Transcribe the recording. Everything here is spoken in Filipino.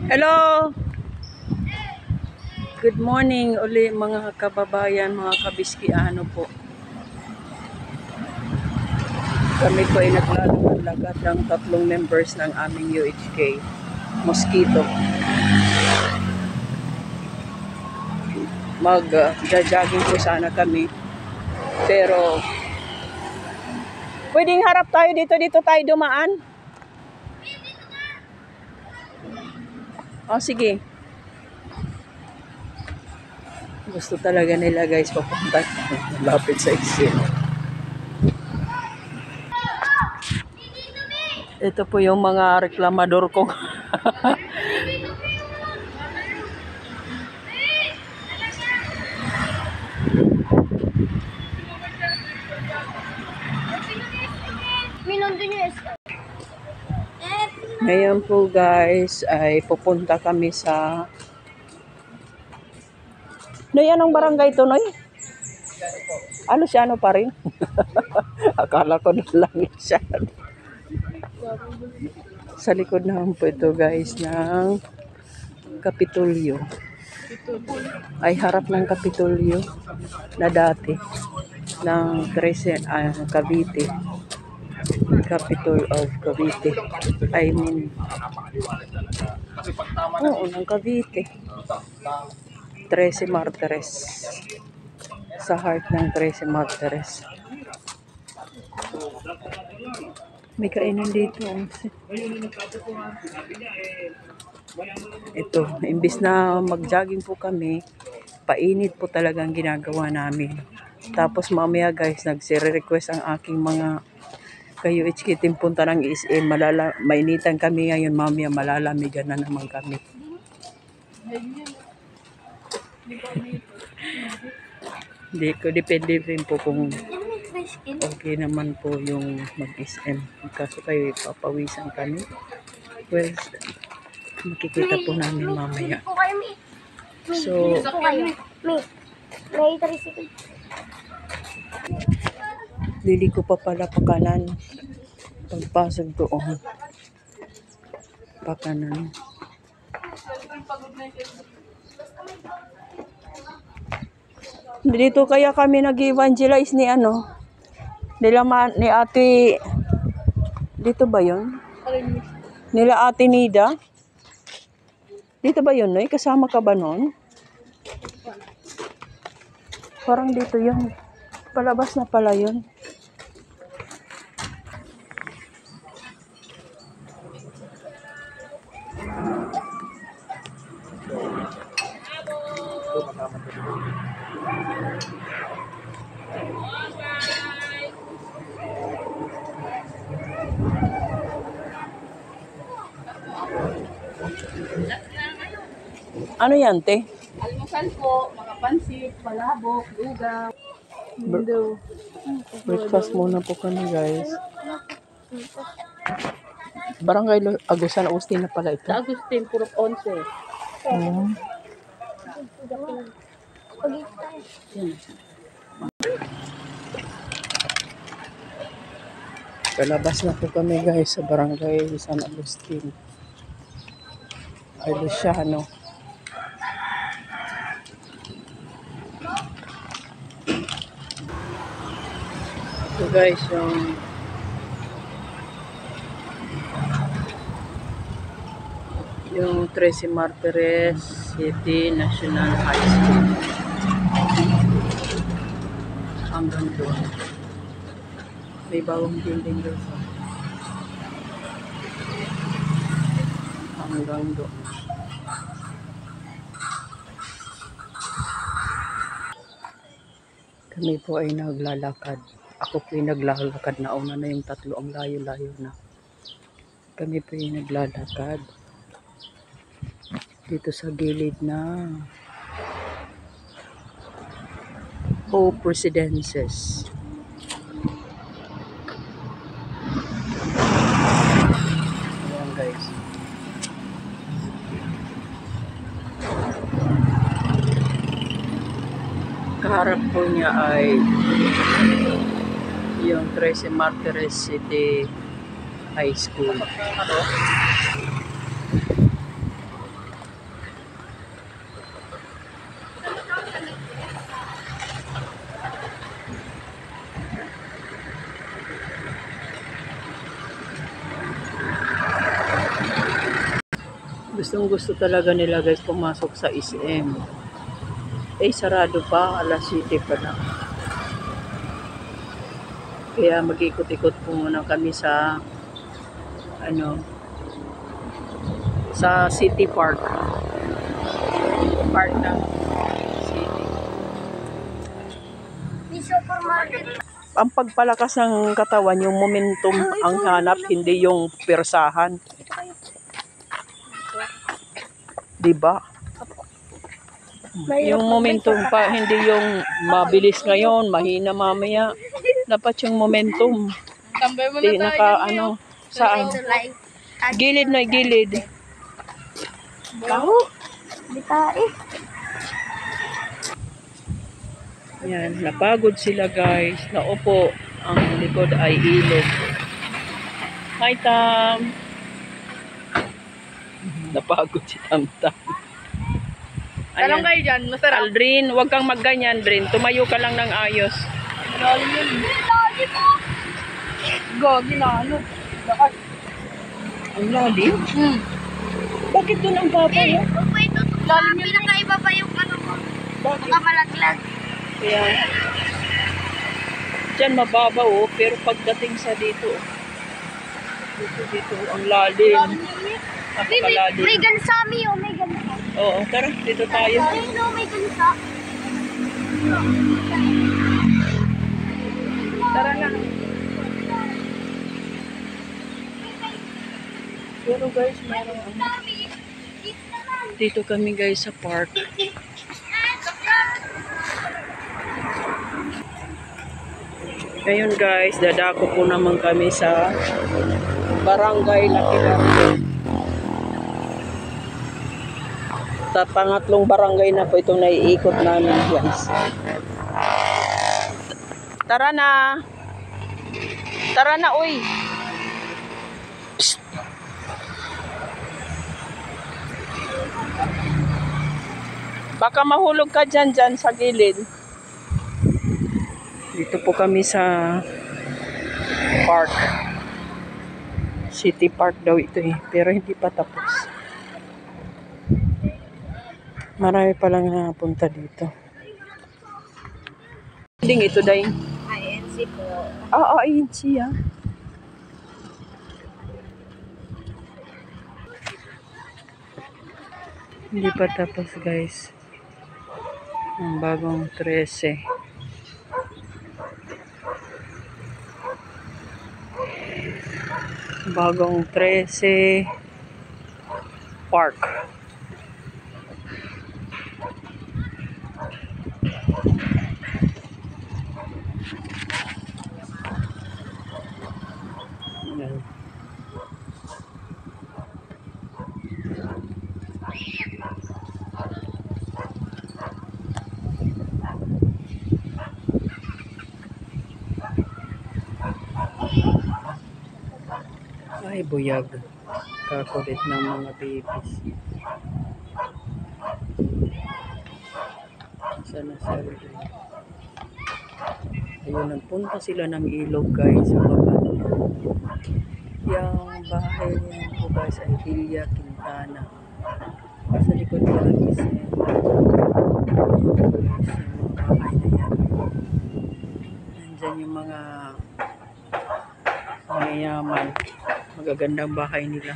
Hello! Good morning uli mga kababayan, mga kabiskiano po. Kami po ay naglalakad ng 3 members ng aming UHK Mosquito. Mag-jogging po sana kami. Pero pwedeng harap tayo dito tayo dumaan. Sige. Gusto talaga nila guys papunta malapit sa exit. Ito po yung mga reklamador ko. Ngayon po guys ay pupunta kami sa Noy, anong barangay ito, Noy? Ano pa rin? Akala ko doon lang siya. Sa likod naman po ito guys ng Kapitolyo. Ay harap ng Kapitolyo na dati ng Cavite. Capital of Cavite. Ng Cavite. 13 Martires. Sa heart ng 13 Martires. May kainan dito. Ito, imbis na mag-jogging po kami, painit po talagang ginagawa namin. Tapos mamaya guys, nagsi-request ang aking mga ka-UHK team punta ng SM. Mainitan kami ngayon, mamaya malalamigan na naman kami. Hindi ko, depende rin po kung okay naman po yung mag-SM. Kaso kayo ipapawisan kami. Well, makikita po namin mamaya. So, dili ko pa pala pakanan. Pagpasok doon. Pakanan. Dito kaya kami nag-evangelize ni ni ate, dito ba yun? Nila ate Nida? Dito ba yun, Noy? Kasama ka ba nun? Parang dito yun. Palabas na pala yun. Ano yan, te? Almusal po, mga pansit, palabok, lugaw, mundo. Breakfast muna po kami, guys. Barangay Agusan Agustin na pala ito. Sa Agustin, puro 11. Kalabas na po kami, guys, sa barangay San Agustin. Ay, Luciano. So guys, yung 13 Martires City National High School. Hanggang doon. May bawang building doon. Hanggang doon. Kami po ay naglalakad. Ako po ay naglalakad na una na yung 3 ang layo-layo na. Kami po ay naglalakad. Dito sa gilid na Hope Residences. Ayan guys. Kaharap po niya ay yung 13 Martires City High School. Gustong gusto talaga nila guys pumasok sa SM. Eh, sarado pa. Alas 7 pa lang. Kaya mag-ikot-ikot po muna kami sa sa City Park. Park ng City. May supermarket. Ang pagpalakas ng katawan, yung momentum ang hanap, hindi yung persahan. Diba? Yung momentum pa, hindi yung mabilis ngayon, mahina mamaya. Dapat yung momentum. Tambay mo Di naka saan? Gilid na gilid. Yan, napagod sila guys. Naupo. Ang likod ay ilog. Hi Tam. Napagod si Tam Tam. Tanong kayo dyan, masarap. Aldrin, huwag kang magganyan, Drin. Tumayo ka lang ng ayos. Lalim yun. Lalim po. Gagi na ano. Lakas. Ang lalim? Bakit doon ang baba? Eh, kung may tutok na, pinakaiba pa yung ano mo. Baka malaglag. Kaya, dyan mababa pero pagdating sa dito, dito ang lalim. Napakalalim. May gansami oh, may gansa. Oo, tara, dito tayo. Ayun no, may gansa. Tara na. Pero guys, meron dito kami guys sa park. Ngayon guys, dadako po naman kami sa Barangay Lakilaran. Sa pangatlong barangay na po itong naiikot namin guys. Tara na. Tara na, uy. Psst. Baka mahulog ka dyan sa gilid. Dito po kami sa park. City Park daw ito pero hindi pa tapos. Marami pa lang napunta dito. Building ito dahil. INC po. INC Hindi pa tapos guys. Ang bagong 13. Bagong 13 park. Ayan. Ay, buyag. Kakulit ng mga babies. Sana sila. Ayun, nagpunta sila ng ilog guys. Sa baba. Yung bahay niyan po guys ay Villa Quintana. Sa likod ko lang is yung bahay na yan. Nandyan yung mga mayayaman. Magagandang bahay nila.